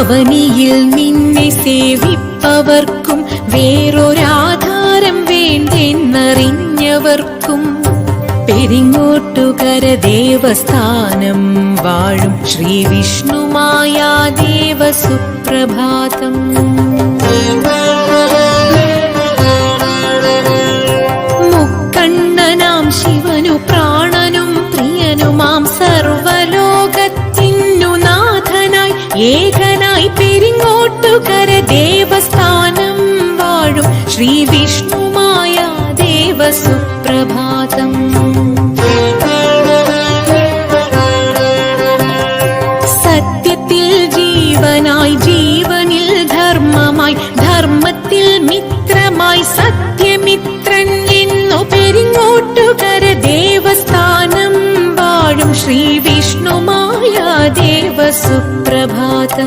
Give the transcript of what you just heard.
അവനിയിൽ നിന്നെ സേവിപ്പവർക്കും വേറൊരാധാരം വേണ്ടെന്നറിഞ്ഞവർക്കും പെരിങ്ങോട്ടുകര ദേവസ്ഥാനം വാഴും ശ്രീ വിഷ്ണുമായ ദേവസുപ്രഭാതം. മുക്കണ്ണനാം ശിവനു പ്രാണനും പ്രിയനുമാം സർവലോകത്തിനു നാഥനായി ഏകനായി പെരിങ്ങോട്ടുകര ദേവസ്ഥാനം വാഴും ശ്രീ വിഷ്ണുമായ ദേവസുപ്രഭാതം. സത്യത്തിൽ ജീവനായി ജീവനിൽ ധർമ്മമായി ധർമ്മത്തിൽ മിത്രമായി സത്യമിത്രൻ എന്നു പെരിങ്ങോട്ടുകര ദേവസ്ഥാനം വാഴും ശ്രീ വിഷ്ണുമായ ദേവസുപ്രഭാതം.